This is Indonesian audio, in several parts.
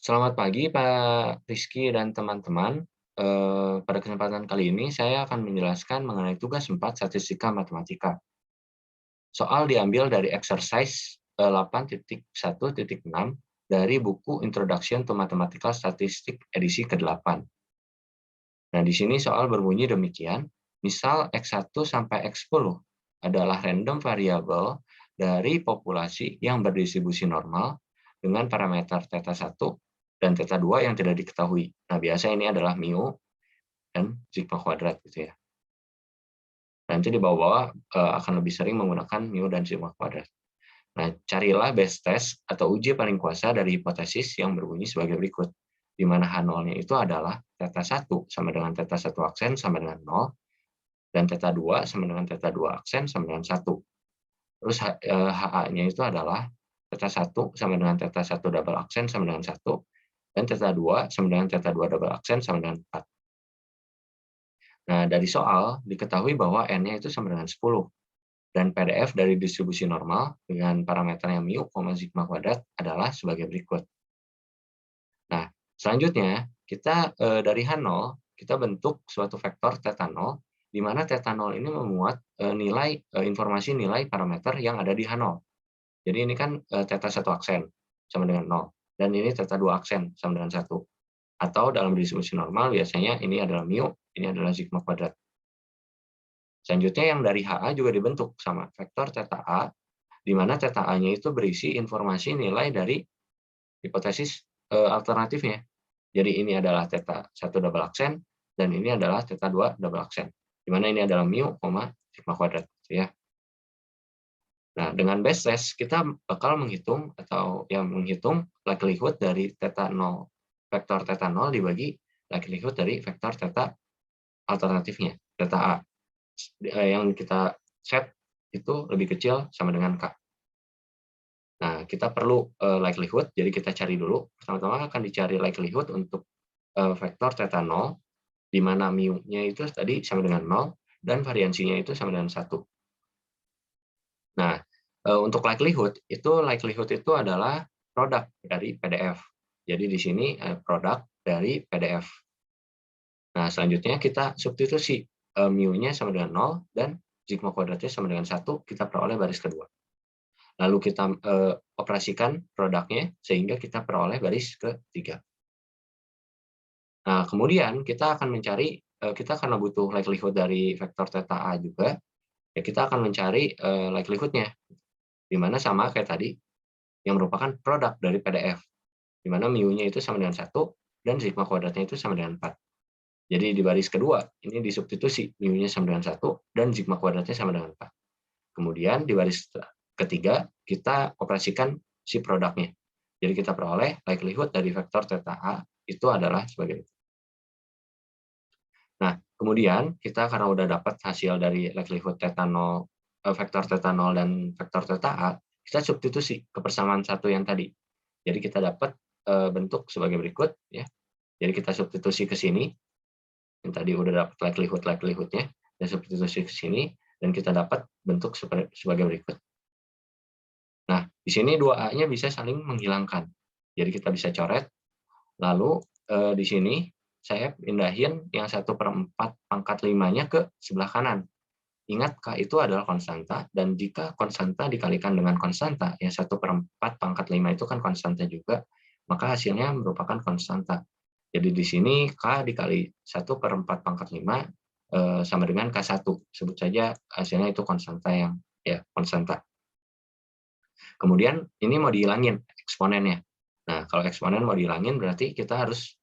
Selamat pagi Pak Rizky dan teman-teman. Pada kesempatan kali ini saya akan menjelaskan mengenai tugas 4 statistika matematika. Soal diambil dari exercise 8.1.6 dari buku Introduction to Mathematical Statistics edisi ke-8. Nah, di sini soal berbunyi demikian. Misal X1 sampai X10 adalah random variabel dari populasi yang berdistribusi normal dengan parameter theta 1 dan theta 2 yang tidak diketahui. Nah, biasa ini adalah mu dan sigma kuadrat gitu ya. Nanti di bawah-bawah akan lebih sering menggunakan mu dan sigma kuadrat. Nah, carilah best test atau uji paling kuasa dari hipotesis yang berbunyi sebagai berikut, di mana H0-nya itu adalah theta 1 sama dengan theta 1 aksen sama dengan 0, dan theta 2 sama dengan theta 2 aksen sama dengan 1. Terus HA-nya itu adalah theta 1 sama dengan theta 1 double aksen sama dengan 1, dan theta 2 sama dengan theta 2 double aksen sama dengan 4. Nah, dari soal diketahui bahwa N-nya itu sama dengan 10, dan PDF dari distribusi normal dengan parameternya mu, sigma kuadrat adalah sebagai berikut. Nah, selanjutnya kita dari H0 kita bentuk suatu vektor theta 0, di mana theta 0 ini memuat informasi nilai parameter yang ada di H0. Jadi ini kan theta 1 aksen sama dengan 0, dan ini theta 2 aksen sama dengan 1. Atau dalam distribusi normal biasanya ini adalah mu, ini adalah sigma kuadrat. Selanjutnya yang dari HA juga dibentuk sama vektor theta A, di mana theta A-nya itu berisi informasi nilai dari hipotesis alternatifnya. Jadi ini adalah theta 1 double aksen, dan ini adalah theta 2 double aksen. Di mana ini adalah mu, sigma kuadrat. Gitu ya. Nah, dengan base test, kita bakal menghitung atau yang menghitung likelihood dari theta 0, vektor theta 0 dibagi likelihood dari vektor theta alternatifnya, theta A. Yang kita set itu lebih kecil sama dengan K. Nah, kita perlu likelihood, jadi kita cari dulu. Pertama-tama akan dicari likelihood untuk vektor theta 0, di mana mu-nya itu tadi sama dengan 0, dan variansinya itu sama dengan 1. Nah, untuk likelihood itu adalah produk dari PDF. Jadi di sini produk dari PDF. Nah, selanjutnya kita substitusi mu-nya sama dengan 0 dan sigma kuadratnya sama dengan 1, kita peroleh baris kedua. Lalu kita operasikan produknya sehingga kita peroleh baris ketiga. Nah, kemudian kita akan mencari, kita karena butuh likelihood dari vektor theta A juga, ya kita akan mencari likelihood-nya, di mana sama kayak tadi, yang merupakan produk dari PDF, di mana mu-nya itu sama dengan 1 dan sigma kuadratnya itu sama dengan 4. Jadi di baris kedua, ini disubstitusi, mu-nya sama dengan 1 dan sigma kuadratnya sama dengan 4. Kemudian di baris ketiga, kita operasikan si produknya. Jadi kita peroleh likelihood dari vektor theta A itu adalah sebagai itu. Nah, kemudian kita karena udah dapat hasil dari likelihood theta 0, vektor theta 0 dan vektor theta A, kita substitusi ke persamaan satu yang tadi. Jadi kita dapat bentuk sebagai berikut ya. Jadi kita substitusi ke sini, yang tadi udah dapat likelihood-nya, dan substitusi ke sini, dan kita dapat bentuk sebagai berikut. Nah, di sini 2A-nya bisa saling menghilangkan. Jadi kita bisa coret, lalu di sini saya pindahin yang 1/4 pangkat 5-nya ke sebelah kanan. Ingat, K itu adalah konstanta, dan jika konstanta dikalikan dengan konstanta, yang 1/4 pangkat 5 itu kan konstanta juga, maka hasilnya merupakan konstanta. Jadi di sini K dikali 1/4 pangkat 5 sama dengan K1. Sebut saja hasilnya itu konstanta yang ya konstanta. Kemudian ini mau dihilangin eksponennya. Nah, kalau eksponen mau dihilangin berarti kita harus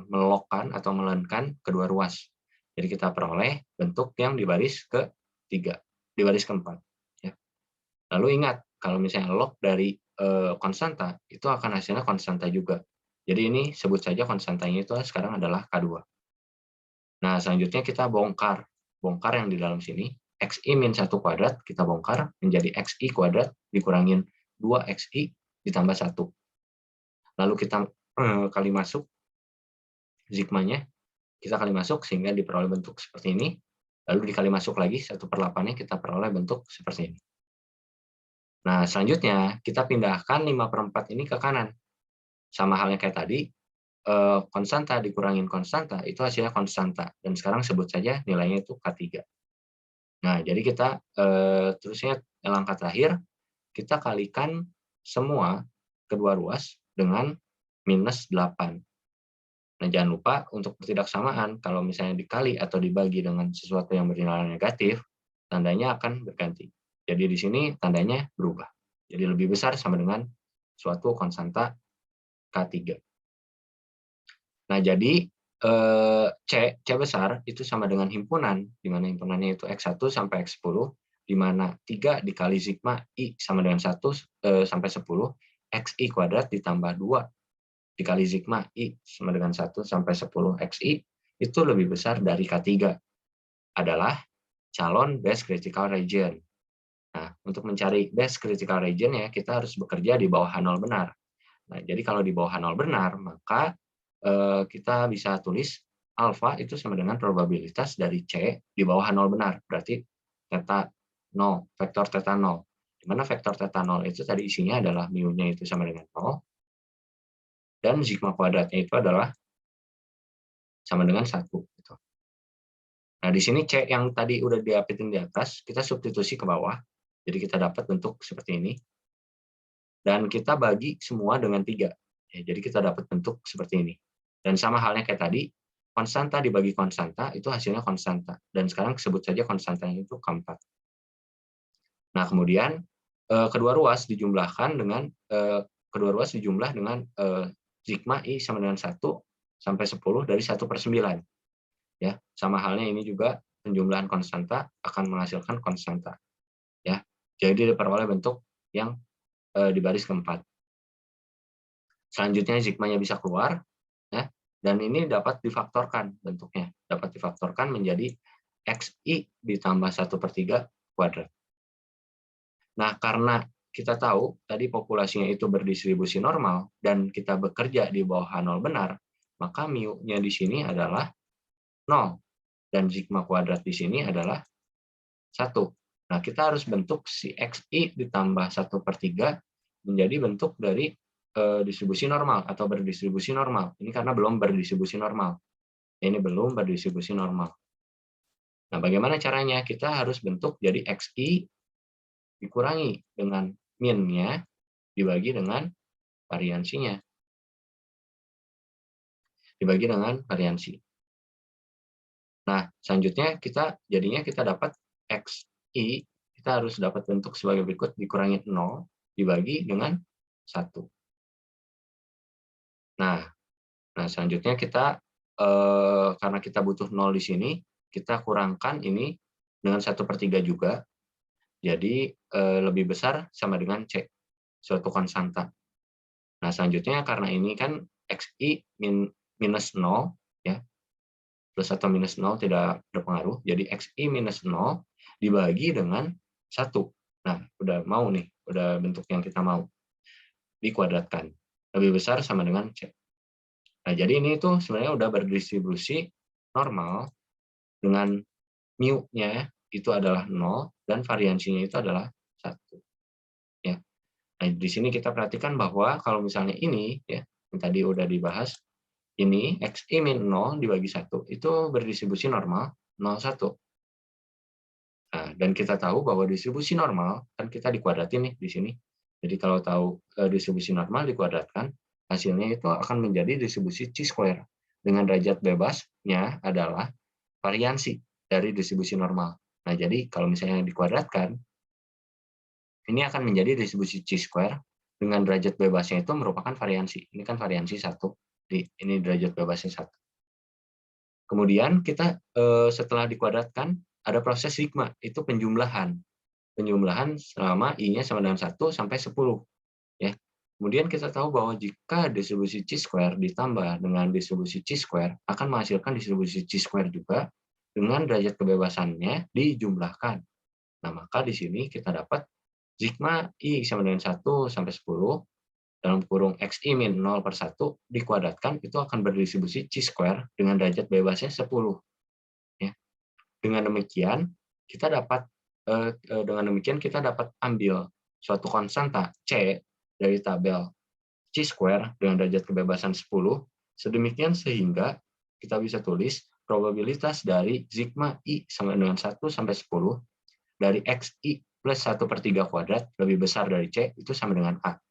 melokkan atau melenkan kedua ruas. Jadi kita peroleh bentuk yang di baris ketiga, di baris keempat. Ya. Lalu ingat, kalau misalnya log dari konstanta, itu akan hasilnya konstanta juga. Jadi ini sebut saja konstantanya itu sekarang adalah K2. Nah, selanjutnya kita bongkar. Bongkar yang di dalam sini, xi min 1 kuadrat kita bongkar menjadi xi kuadrat dikurangin 2xi ditambah 1. Lalu kita kali masuk sigmanya, kita kali masuk sehingga diperoleh bentuk seperti ini. Lalu dikali masuk lagi 1/8-nya kita peroleh bentuk seperti ini. Nah, selanjutnya kita pindahkan 5/4 ini ke kanan. sama halnya kayak tadi, konstanta dikurangin konstanta, itu hasilnya konstanta. Dan sekarang sebut saja nilainya itu K3. Nah, jadi kita terusnya langkah terakhir, kita kalikan semua kedua ruas dengan -8. Nah, jangan lupa untuk ketidaksamaan, kalau misalnya dikali atau dibagi dengan sesuatu yang bernilai negatif, tandanya akan berganti. Jadi di sini tandanya berubah. Jadi lebih besar sama dengan suatu konstanta K3. Nah, jadi C besar itu sama dengan himpunan, di mana himpunannya itu X1 sampai X10, di mana 3 dikali sigma I sama dengan 1 sampai 10, XI kuadrat ditambah 2 dikali sigma I sama dengan 1 sampai 10 XI, itu lebih besar dari K3, adalah calon base critical region. Nah, untuk mencari base critical region ya, kita harus bekerja di bawah H0 benar. Nah, jadi kalau di bawah H0 benar, maka kita bisa tulis alfa itu sama dengan probabilitas dari C di bawah H0 benar. Berarti theta 0, vektor theta 0. Di mana vektor theta 0 itu tadi isinya adalah mu-nya itu sama dengan 0, dan sigma kuadratnya itu adalah sama dengan 1. Gitu. Nah, di sini C yang tadi udah diapitin di atas, kita substitusi ke bawah. Jadi kita dapat bentuk seperti ini. Dan kita bagi semua dengan 3. Ya, jadi kita dapat bentuk seperti ini. Dan sama halnya kayak tadi, konstanta dibagi konstanta, itu hasilnya konstanta. Dan sekarang sebut saja konstantanya itu K4. Nah, kemudian kedua ruas dijumlahkan dengan dijumlah dengan sigma I sama dengan 1 sampai 10 dari 1/9. Ya, sama halnya ini juga penjumlahan konstanta akan menghasilkan konstanta. Ya, jadi diperoleh bentuk yang di baris keempat. Selanjutnya sigmanya bisa keluar, ya, dan ini dapat difaktorkan bentuknya, dapat difaktorkan menjadi XI ditambah 1/3 kuadrat. Nah, karena kita tahu tadi populasinya itu berdistribusi normal dan kita bekerja di bawah H0 benar, maka mu-nya di sini adalah 0 dan sigma kuadrat di sini adalah 1. Nah, kita harus bentuk si XI ditambah 1/3 menjadi bentuk dari distribusi normal atau berdistribusi normal. Ini karena belum berdistribusi normal. Ini belum berdistribusi normal. Nah, bagaimana caranya? Kita harus bentuk jadi XI dikurangi dengan min-nya dibagi dengan variansinya. Dibagi dengan variansi. Nah, selanjutnya jadinya kita dapat XI, kita harus dapat bentuk sebagai berikut, dikurangi 0 dibagi dengan 1. Nah, selanjutnya kita karena kita butuh 0 di sini, kita kurangkan ini dengan 1/3 juga. Jadi lebih besar sama dengan C, suatu konstanta. Nah, selanjutnya karena ini kan XI minus 0, ya, plus atau minus 0 tidak berpengaruh. Jadi XI minus 0 dibagi dengan 1. Nah, udah mau nih, udah bentuk yang kita mau. Dikuadratkan. Lebih besar sama dengan C. Nah, jadi ini tuh sebenarnya udah berdistribusi normal dengan mu-nya itu adalah 0 dan variansinya itu adalah 1. Ya. Nah, di sini kita perhatikan bahwa kalau misalnya ini ya, yang tadi udah dibahas, ini XI min 0 dibagi 1 itu berdistribusi normal 0, 1. Nah, dan kita tahu bahwa distribusi normal kan kita dikuadratin nih di sini. Jadi kalau tahu distribusi normal dikuadratkan, hasilnya itu akan menjadi distribusi chi-square dengan derajat bebasnya adalah variansi dari distribusi normal. Nah, jadi kalau misalnya dikuadratkan, ini akan menjadi distribusi chi-square dengan derajat bebasnya itu merupakan variansi. Ini kan variansi 1, ini derajat bebasnya 1. Kemudian kita setelah dikuadratkan, ada proses sigma, itu penjumlahan. Penjumlahan selama I-nya sama dengan 1 sampai 10. Ya. Kemudian kita tahu bahwa jika distribusi chi-square ditambah dengan distribusi chi-square akan menghasilkan distribusi chi-square juga dengan derajat kebebasannya dijumlahkan. Nah, maka di sini kita dapat sigma I sama dengan 1 sampai 10 dalam kurung XI min 0/1 dikuadratkan itu akan berdistribusi chi-square dengan derajat bebasnya 10. Ya. Dengan demikian kita dapat ambil suatu konstanta C dari tabel C chi-square dengan derajat kebebasan 10, sedemikian sehingga kita bisa tulis probabilitas dari sigma I sama dengan 1 sampai 10 dari XI plus 1/3 kuadrat lebih besar dari C itu sama dengan A.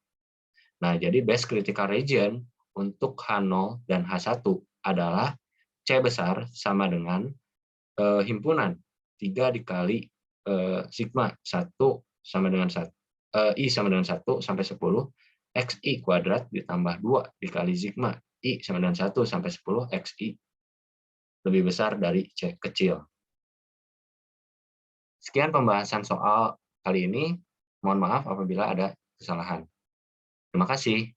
Nah, jadi base critical region untuk H0 dan H1 adalah C besar sama dengan himpunan 3 dikali sigma 1 sama dengan 1, I sama dengan 1 sampai 10, XI kuadrat ditambah 2 dikali sigma I sama dengan 1 sampai 10, XI lebih besar dari C kecil. Sekian pembahasan soal kali ini. Mohon maaf apabila ada kesalahan. Terima kasih.